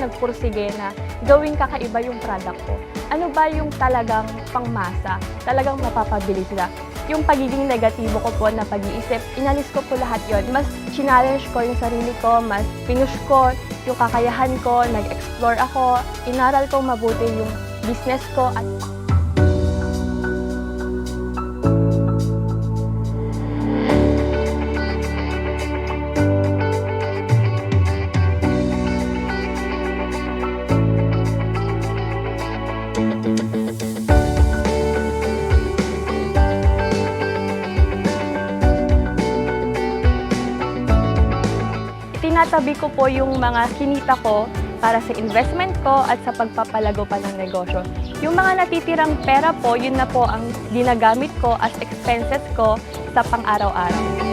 nagpursige na gawing kakaiba yung product ko? Ano ba yung talagang pangmasa? Talagang mapapabili sila? Yung pagiging negatibo ko po na pag-iisip, inalis ko po lahat yon. Mas challenge ko yung sarili ko, mas pinush ko yung kakayahan ko, nag-explore ako, inaral ko mabuti yung business ko at tinatabi ko po yung mga kinita ko para sa investment ko at sa pagpapalago pa ng negosyo. Yung mga natitirang pera po, yun na po ang ginagamit ko as expenses ko sa pang-araw-araw.